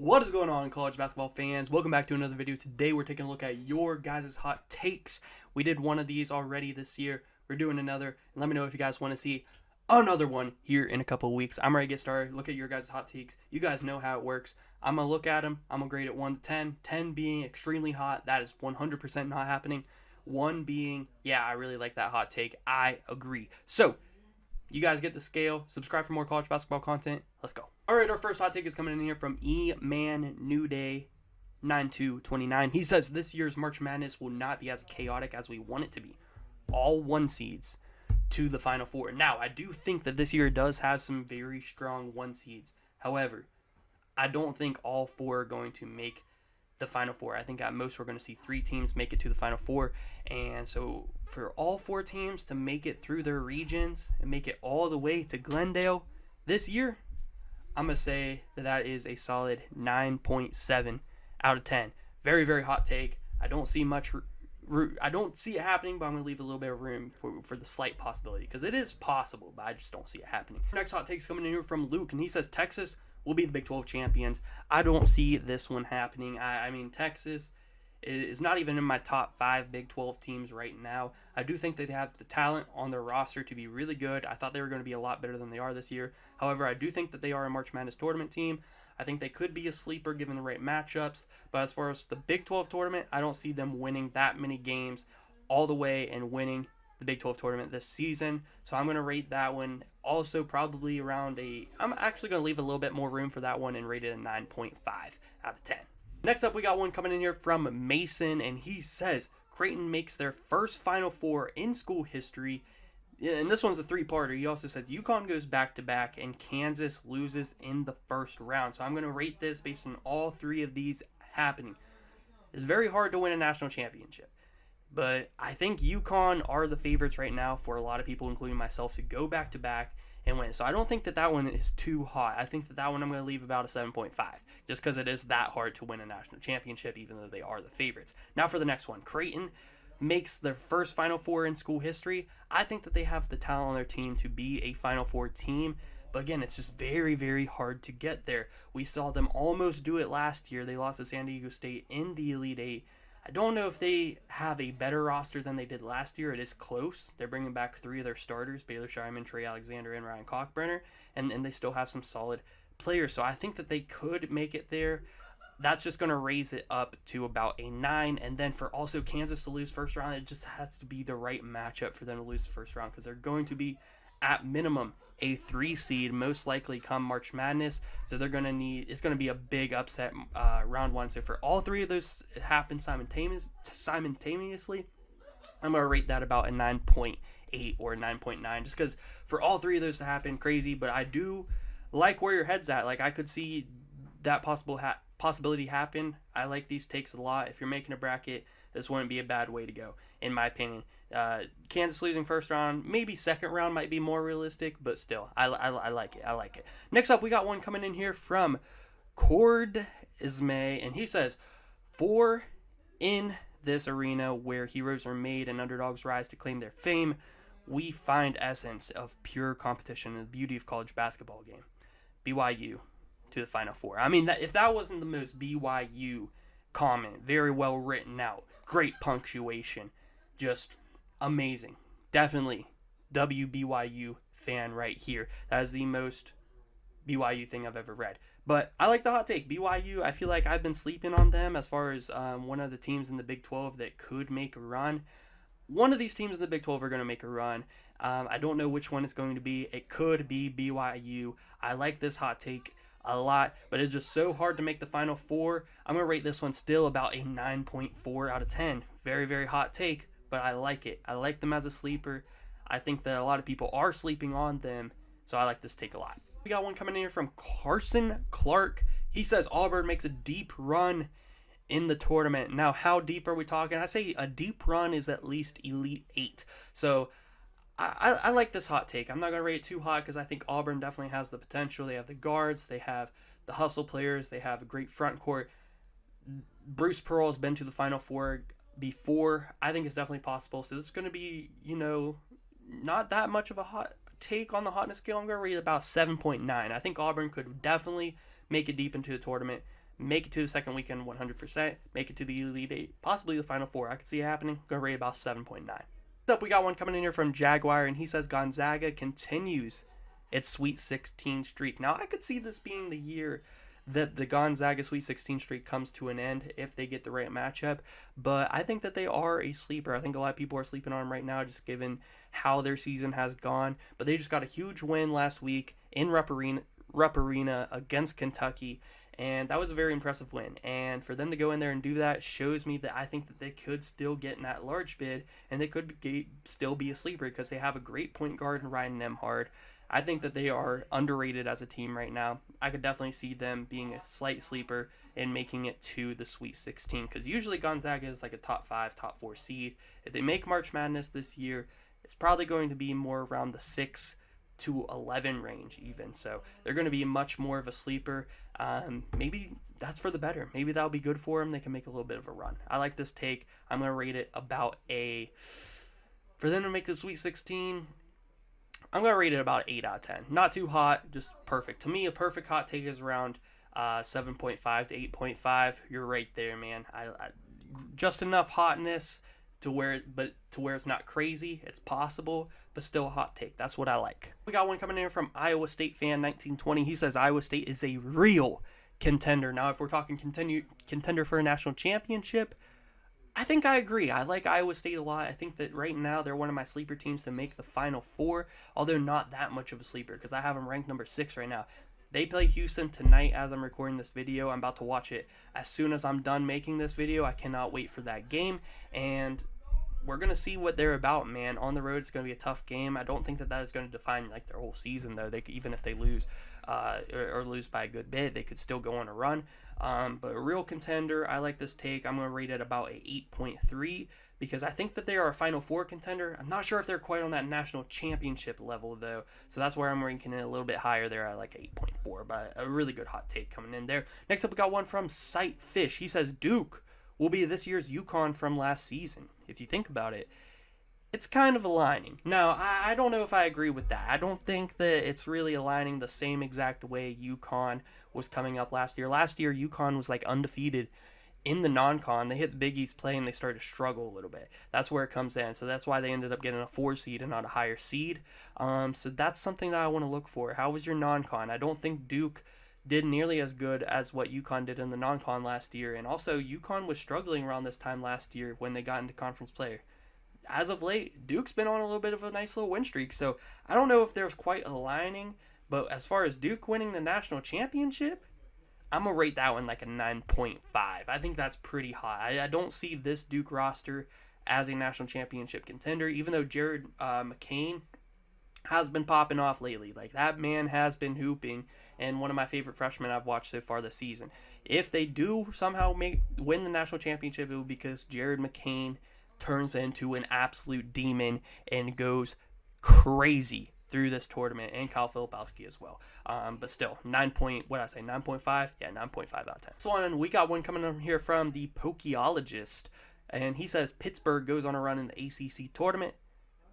What is going on, college basketball fans? Welcome back to another video. Today we're taking a look at your guys' hot takes. We did one of these already this year. We're doing another. And let me know if you guys want to see another one here in a couple of weeks. I'm ready to get started. Look at your guys' hot takes. You guys know how it works. I'm going to look at them. I'm going to grade it 1 to 10. 10 being extremely hot. That is 100% not happening. 1 being, yeah, I really like that hot take. I agree. So, you guys get the scale. Subscribe for more college basketball content. Let's go. All right, our first hot take is coming in here from E-Man New Day 9229. He says this year's March Madness will not be as chaotic as we want it to be. All 1 seeds to the Final Four. Now, I do think that this year does have some very strong 1 seeds. However, I don't think all 4 are going to make the Final Four. I think at most we're going to see 3 teams make it to the Final Four. And so for all 4 teams to make it through their regions and make it all the way to Glendale this year, I'm going to say that that is a solid 9.7 out of 10. Very, very hot take. I don't see much. I don't see it happening, but I'm going to leave a little bit of room for the slight possibility because it is possible, but I just don't see it happening. Next hot take is coming in here from Luke, and he says Texas will be the Big 12 champions. I don't see this one happening. I mean, Texas is not even in my top 5 Big 12 teams right now. I do think they have the talent on their roster to be really good. I thought they were going to be a lot better than they are this year. However, I do think that they are a March Madness tournament team. I think they could be a sleeper given the right matchups. But as far as the Big 12 tournament, I don't see them winning that many games all the way and winning the Big 12 tournament this season. So I'm going to rate that one also probably around I'm actually going to leave a little bit more room for that one and rate it a 9.5 out of 10. Next up, we got one coming in here from Mason, and he says Creighton makes their first Final Four in school history. And this one's a 3-parter. He also says UConn goes back-to-back and Kansas loses in the first round. So I'm going to rate this based on all 3 of these happening. It's very hard to win a national championship. But I think UConn are the favorites right now for a lot of people, including myself, to go back-to-back and win. So I don't think that that one is too hot. I think that that one I'm going to leave about a 7.5, just because it is that hard to win a national championship, even though they are the favorites. Now for the next one. Creighton makes their first Final Four in school history. I think that they have the talent on their team to be a Final Four team. But again, it's just very, very hard to get there. We saw them almost do it last year. They lost to San Diego State in the Elite Eight. I don't know if they have a better roster than they did last year. It is close. They're bringing back 3 of their starters, Baylor Scheierman, Trey Alexander, and Ryan Cockburner, and they still have some solid players. So I think that they could make it there. That's just going to raise it up to about a 9. And then for also Kansas to lose first round, it just has to be the right matchup for them to lose the first round because they're going to be, at minimum, a 3 seed, most likely come March Madness. So they're going to need, it's going to be a big upset round 1. So for all 3 of those to happen simultaneously, I'm going to rate that about a 9.8 or 9.9, just because for all 3 of those to happen, crazy. But I do like where your head's at. Like, I could see that possibility happen. I like these takes a lot. If you're making a bracket, this wouldn't be a bad way to go, in my opinion. Kansas losing first round, maybe second round might be more realistic, but still, I like it. I like it. Next up, we got one coming in here from Cord Ismay, and he says, "For in this arena where heroes are made and underdogs rise to claim their fame, we find essence of pure competition and the beauty of college basketball game. BYU to the Final Four." I mean, if that wasn't the most BYU comment, very well written out, great punctuation, just amazing. Definitely WBYU fan right here. That is the most BYU thing I've ever read. But I like the hot take. BYU, I feel like I've been sleeping on them as far as one of the teams in the Big 12 that could make a run. One of these teams in the Big 12 are going to make a run. I don't know which one it's going to be. It could be BYU. I like this hot take a lot, but it's just so hard to make the Final Four. I'm going to rate this one still about a 9.4 out of 10. Very, very hot take, but I like it. I like them as a sleeper. I think that a lot of people are sleeping on them, so I like this take a lot. We got one coming in here from Carson Clark. He says Auburn makes a deep run in the tournament. Now, how deep are we talking? I say a deep run is at least Elite 8. So I like this hot take. I'm not going to rate it too hot because I think Auburn definitely has the potential. They have the guards. They have the hustle players. They have a great front court. Bruce Pearl has been to the Final Four before. I think it's definitely possible. So this is going to be, not that much of a hot take on the hotness scale. I'm going to rate it about 7.9. I think Auburn could definitely make it deep into the tournament, make it to the second weekend 100%, make it to the Elite Eight, possibly the Final Four. I could see it happening. Going to rate about 7.9. Next up, we got one coming in here from Jaguar, and he says Gonzaga continues its Sweet 16 streak. Now, I could see this being the year that the Gonzaga Sweet 16 streak comes to an end if they get the right matchup, but I think that they are a sleeper. I think a lot of people are sleeping on them right now just given how their season has gone, but they just got a huge win last week in Rupp Arena against Kentucky, and that was a very impressive win. And for them to go in there and do that shows me that I think that they could still get in that large bid, and they could still be a sleeper because they have a great point guard in Ryan Nembhard. I think that they are underrated as a team right now. I could definitely see them being a slight sleeper and making it to the Sweet 16, because usually Gonzaga is like a top 5, top 4 seed. If they make March Madness this year, it's probably going to be more around the 6 to 11 range even. So they're going to be much more of a sleeper. Maybe that's for the better. Maybe that'll be good for them. They can make a little bit of a run. I like this take. I'm going to rate it about for them to make the Sweet 16, I'm going to rate it about 8 out of 10. Not too hot, just perfect. To me, a perfect hot take is around 7.5 to 8.5. You're right there, man. I just enough hotness to where it's not crazy. It's possible, but still a hot take. That's what I like. We got one coming in from Iowa State fan 1920. He says Iowa State is a real contender. Now, if we're talking contender for a national championship, I think I agree. I like Iowa State a lot. I think that right now they're one of my sleeper teams to make the Final Four, although not that much of a sleeper because I have them ranked number 6 right now. They play Houston tonight as I'm recording this video. I'm about to watch it as soon as I'm done making this video. I cannot wait for that game, and we're going to see what they're about, man. On the road, it's going to be a tough game. I don't think that is going to define like their whole season, though. Even if they lose or lose by a good bit, they could still go on a run. But a real contender, I like this take. I'm going to rate it about a 8.3 because I think that they are a Final Four contender. I'm not sure if they're quite on that national championship level, though. So that's where I'm ranking it a little bit higher there. I like 8.4, but a really good hot take coming in there. Next up, we got one from Sightfish. He says Duke will be this year's UConn from last season. If you think about it, it's kind of aligning. Now, I don't know if I agree with that. I don't think that it's really aligning the same exact way UConn was coming up last year. Last year, UConn was like undefeated in the non-con. They hit the Big East play and they started to struggle a little bit. That's where it comes in. So that's why they ended up getting a 4 seed and not a higher seed. So that's something that I want to look for. How was your non-con? I don't think Duke did nearly as good as what UConn did in the non-con last year. And also, UConn was struggling around this time last year when they got into conference play. As of late, Duke's been on a little bit of a nice little win streak. So I don't know if there's quite aligning, but as far as Duke winning the national championship, I'm going to rate that one like a 9.5. I think that's pretty high. I don't see this Duke roster as a national championship contender, even though Jared McCain has been popping off lately. Like, that man has been hooping, and one of my favorite freshmen I've watched so far this season. If they do somehow win the national championship, it will be because Jared McCain turns into an absolute demon and goes crazy through this tournament, and Kyle Filipowski as well. But still, 9.5? Yeah, 9.5 out of 10. So on, we got one coming on here from the Pokeologist, and he says Pittsburgh goes on a run in the ACC tournament,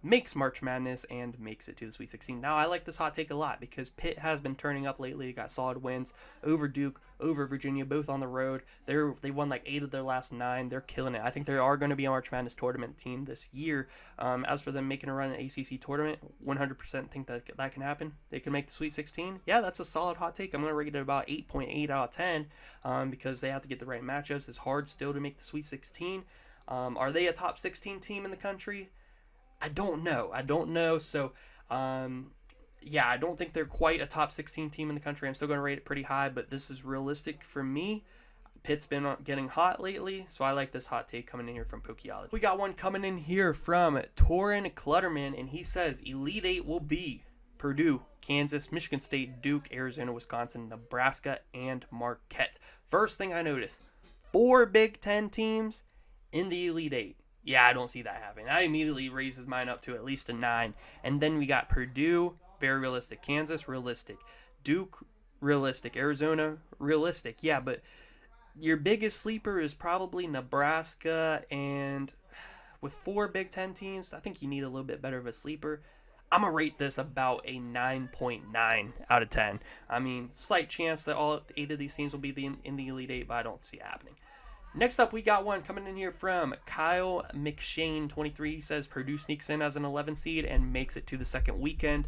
makes March Madness, and makes it to the Sweet 16. Now, I like this hot take a lot because Pitt has been turning up lately. Got solid wins over Duke, over Virginia, both on the road. They won like 8 of their last 9. They're killing it. I think they are going to be a March Madness tournament team this year. As for them making a run in the ACC tournament, 100% think that can happen. They can make the Sweet 16. Yeah, that's a solid hot take. I'm going to rate it about 8.8 out of 10 because they have to get the right matchups. It's hard still to make the Sweet 16. Are they a top 16 team in the country? I don't know. So, yeah, I don't think they're quite a top 16 team in the country. I'm still going to rate it pretty high, but this is realistic for me. Pitt's been getting hot lately, so I like this hot take coming in here from Pokeology. We got one coming in here from Torin Clutterman, and he says Elite Eight will be Purdue, Kansas, Michigan State, Duke, Arizona, Wisconsin, Nebraska, and Marquette. First thing I noticed, 4 Big Ten teams in the Elite Eight. Yeah, I don't see that happening. That immediately raises mine up to at least a 9. And then we got Purdue, very realistic. Kansas, realistic. Duke, realistic. Arizona, realistic. Yeah, but your biggest sleeper is probably Nebraska. And with 4 Big Ten teams, I think you need a little bit better of a sleeper. I'm going to rate this about a 9.9 out of 10. I mean, slight chance that all 8 of these teams will be in the Elite 8, but I don't see it happening. Next up, we got one coming in here from Kyle McShane, 23. He says Purdue sneaks in as an 11 seed and makes it to the second weekend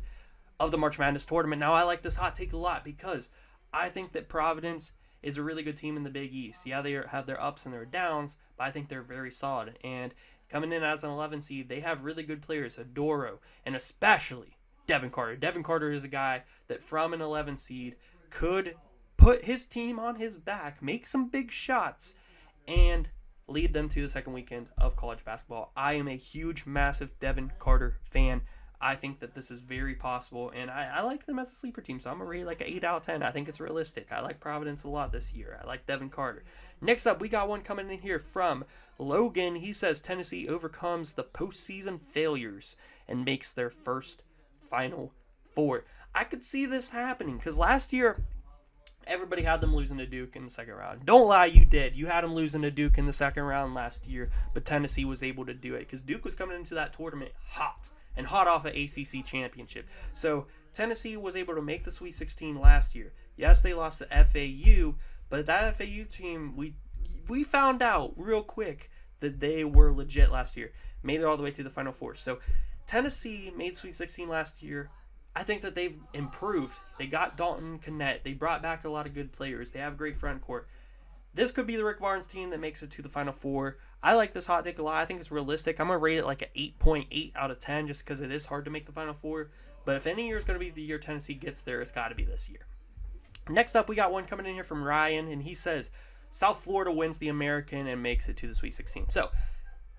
of the March Madness tournament. Now, I like this hot take a lot because I think that Providence is a really good team in the Big East. Yeah, they have their ups and their downs, but I think they're very solid. And coming in as an 11 seed, they have really good players, Adoro, and especially Devin Carter. Devin Carter is a guy that from an 11 seed could put his team on his back, make some big shots, and lead them to the second weekend of college basketball. I am a huge, massive Devin Carter fan. I think that this is very possible, and I like them as a sleeper team, so I'm going to rate like an 8 out of 10. I think it's realistic. I like Providence a lot this year. I like Devin Carter. Next up, we got one coming in here from Logan. He says Tennessee overcomes the postseason failures and makes their first Final Four. I could see this happening because last year, everybody had them losing to Duke in the second round. Don't lie, you did. You had them losing to Duke in the second round last year, but Tennessee was able to do it because Duke was coming into that tournament hot off an ACC championship. So Tennessee was able to make the Sweet 16 last year. Yes, they lost to FAU, but that FAU team, we found out real quick that they were legit last year. Made it all the way through the Final Four. So Tennessee made Sweet 16 last year. I think that they've improved. They got Dalton Connett. They brought back a lot of good players. They have great front court. This could be the Rick Barnes team that makes it to the Final Four. I like this hot take a lot. I think it's realistic. I'm going to rate it like an 8.8 out of 10 just because it is hard to make the Final Four. But if any year is going to be the year Tennessee gets there, it's got to be this year. Next up, we got one coming in here from Ryan, and he says South Florida wins the American and makes it to the Sweet 16. So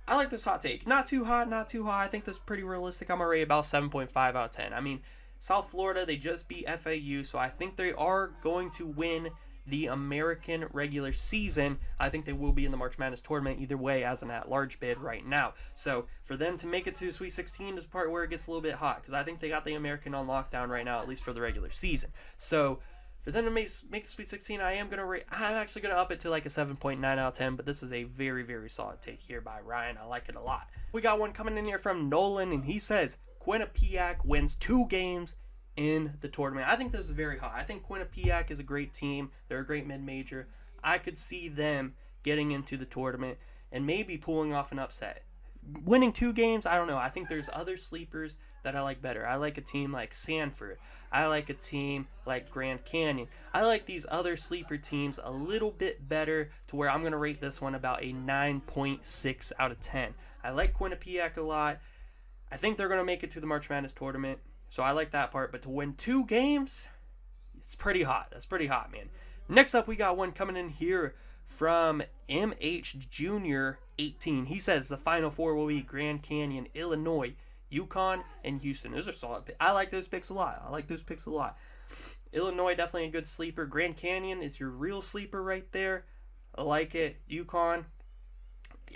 I like this hot take. Not too hot, not too high. I think this is pretty realistic. I'm going to rate about 7.5 out of 10. I mean, South Florida, they just beat FAU, so I think they are going to win the American regular season. I think they will be in the March Madness tournament either way as an at-large bid right now. So for them to make it to the Sweet 16 is the part where it gets a little bit hot because I think they got the American on lockdown right now, at least for the regular season. So for them to make the Sweet 16, I'm actually going to up it to like a 7.9 out of 10, but this is a very, very solid take here by Ryan. I like it a lot. We got one coming in here from Nolan, and he says Quinnipiac wins 2 games in the tournament. I think this is very hot. I think Quinnipiac is a great team. They're a great mid-major. I could see them getting into the tournament and maybe pulling off an upset. Winning 2 games, I don't know. I think there's other sleepers that I like better. I like a team like Sanford. I like a team like Grand Canyon. I like these other sleeper teams a little bit better to where I'm going to rate this one about a 9.6 out of 10. I like Quinnipiac a lot. I think they're going to make it to the March Madness tournament. So I like that part. But to win 2 games, it's pretty hot. That's pretty hot, man. Next up, we got one coming in here from MH Jr. 18. He says the Final Four will be Grand Canyon, Illinois, UConn, and Houston. Those are solid picks. I like those picks a lot. Illinois, definitely a good sleeper. Grand Canyon is your real sleeper right there. I like it. UConn,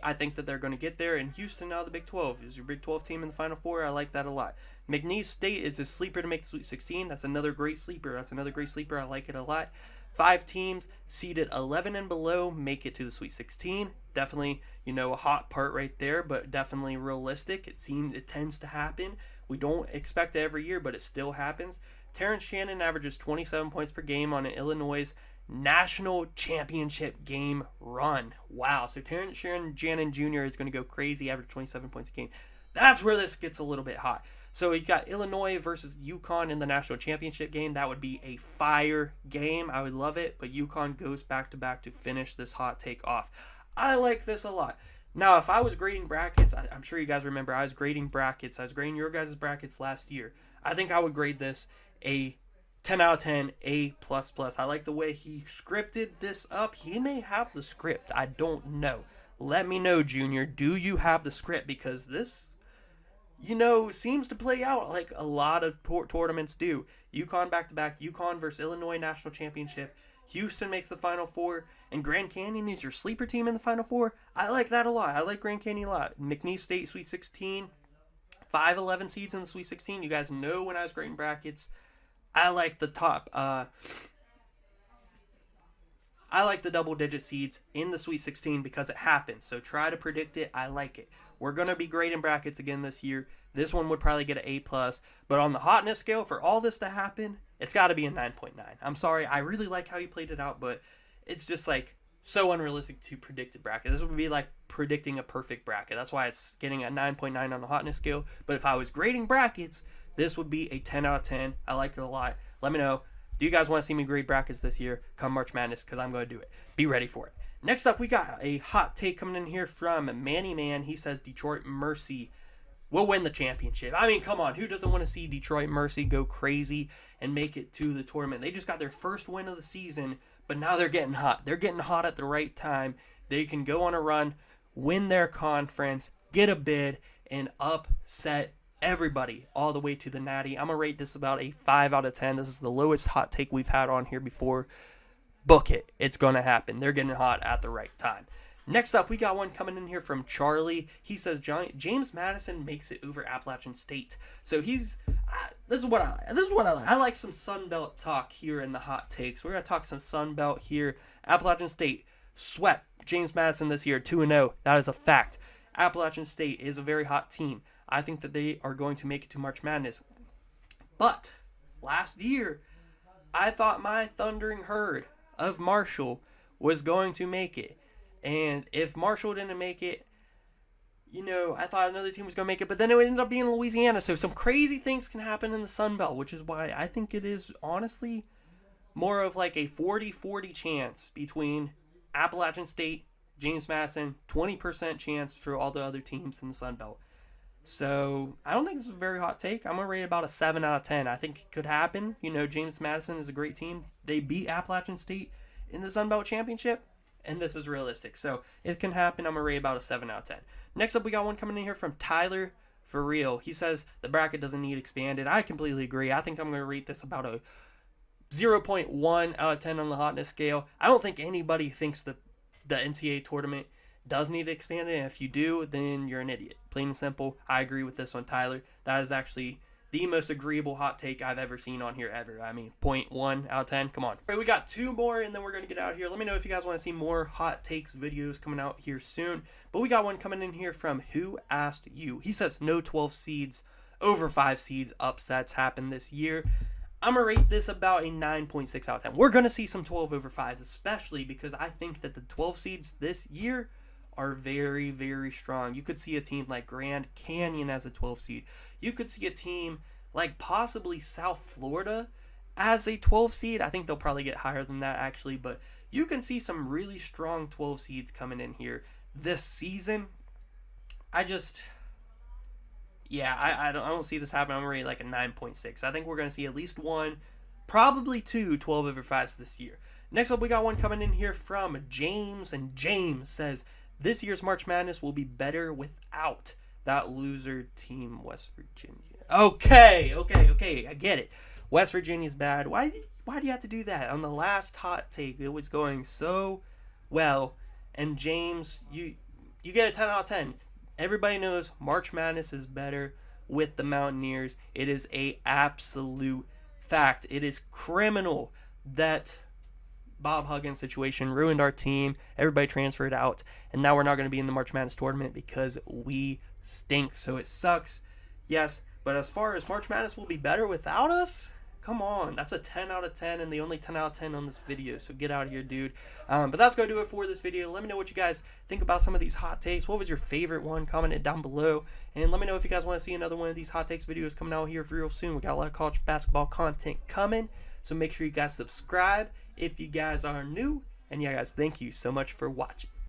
I think that they're going to get there. And Houston, now the Big 12, is your Big 12 team in the Final Four. I like that a lot. McNeese State is a sleeper to make the Sweet 16. That's another great sleeper. I like it a lot. 5 teams seeded 11 and below make it to the Sweet 16. Definitely, a hot part right there, but definitely realistic. It tends to happen. We don't expect it every year, but it still happens. Terrence Shannon averages 27 points per game on an Illinois' national championship game run. Wow. So Terrence Shannon Jr. is going to go crazy, average 27 points a game. That's where this gets a little bit hot. So you got Illinois versus UConn in the national championship game. That would be a fire game. I would love it, but UConn goes back-to-back to finish this hot take off. I like this a lot. Now, if I was grading brackets, I'm sure you guys remember I was grading brackets. I was grading your guys' brackets last year. I think I would grade this a 10 out of 10, A++. I like the way he scripted this up. He may have the script. I don't know. Let me know, Junior. Do you have the script? Because this, seems to play out like a lot of tournaments do. UConn back-to-back. UConn versus Illinois national championship. Houston makes the Final Four. And Grand Canyon is your sleeper team in the Final Four. I like that a lot. I like Grand Canyon a lot. McNeese State Sweet 16. 5-11 seeds in the Sweet 16. You guys know when I was grading brackets, I like the top I like the double-digit seeds in the Sweet 16 because it happens. So try to predict it. I like it. We're going to be great in brackets again this year. This one would probably get an A+. But on the hotness scale, for all this to happen, it's got to be a 9.9. I'm sorry. I really like how you played it out, but it's just like so unrealistic to predict a bracket. This would be like predicting a perfect bracket. That's why it's getting a 9.9 on the hotness scale. But if I was grading brackets, this would be a 10 out of 10. I like it a lot. Let me know. Do you guys want to see me grade brackets this year come March Madness? Because I'm going to do it. Be ready for it. Next up, we got a hot take coming in here from MannyMan. He says Detroit Mercy will win the championship. I mean, come on. Who doesn't want to see Detroit Mercy go crazy and make it to the tournament? They just got their first win of the season, but now they're getting hot. They're getting hot at the right time. They can go on a run, win their conference, get a bid, and upset everybody all the way to the natty. I'm going to rate this about a 5 out of 10. This is the lowest hot take we've had on here before. Book it. It's going to happen. They're getting hot at the right time. Next up, we got one coming in here from Charlie. He says James Madison makes it over Appalachian State. So he's this is what I like. I like some Sun Belt talk here in the hot takes. We're going to talk some Sun Belt here. Appalachian State swept James Madison this year 2-0. That is a fact. Appalachian State is a very hot team. I think that they are going to make it to March Madness. But last year, I thought my thundering herd of Marshall was going to make it. And if Marshall didn't make it, you know, I thought another team was going to make it. But then it ended up being Louisiana. So some crazy things can happen in the Sun Belt, which is why I think it is honestly more of like a 40-40 chance between Appalachian State, James Madison, 20% chance for all the other teams in the Sun Belt. So I don't think this is a very hot take. I'm going to rate it about a 7 out of 10. I think it could happen. You know, James Madison is a great team. They beat Appalachian State in the Sun Belt Championship, and this is realistic. So it can happen. I'm going to rate about a 7 out of 10. Next up, we got one coming in here from Tyler For Real. He says the bracket doesn't need expanded. I completely agree. I think I'm going to rate this about a 0.1 out of 10 on the hotness scale. I don't think anybody thinks the NCAA tournament does need to expand it, and if you do, then you're an idiot. Plain and simple. I agree with this one, Tyler. That is actually the most agreeable hot take I've ever seen on here ever. I mean, 0.1 out of 10. Come on. All right, we got 2 more, and then we're going to get out of here. Let me know if you guys want to see more hot takes videos coming out here soon. But we got one coming in here from Who Asked You. He says no 12 seeds over 5 seeds upsets happen this year. I'm going to rate this about a 9.6 out of 10. We're going to see some 12 over 5s, especially because I think that the 12 seeds this year are very, very strong. You could see a team like Grand Canyon as a 12 seed. You could see a team like possibly South Florida as a 12 seed. I think they'll probably get higher than that actually, but you can see some really strong 12 seeds coming in here this season. I don't see this happening. I'm going to rate like a 9.6. I think we're going to see at least 1, probably 2 12 over 5s this year. Next up, we got one coming in here from James, and James says this year's March Madness will be better without that loser team, West Virginia. Okay, I get it. West Virginia's bad. Why do you have to do that? On the last hot take, it was going so well, and James, you get a 10 out of 10. Everybody knows March Madness is better with the Mountaineers. It is a absolute fact. It is criminal that Bob Huggins situation ruined our team. Everybody transferred out, and now we're not going to be in the March Madness tournament because we stink. So it sucks, yes, but as far as March Madness will be better without us, come on, that's a 10 out of 10 and the only 10 out of 10 on this video, so get out of here, dude. But that's going to do it for this video. Let me know what you guys think about some of these hot takes. What was your favorite one? Comment it down below, and let me know if you guys want to see another one of these hot takes videos coming out here real soon. We got a lot of college basketball content coming, so make sure you guys subscribe if you guys are new. And yeah, guys, thank you so much for watching.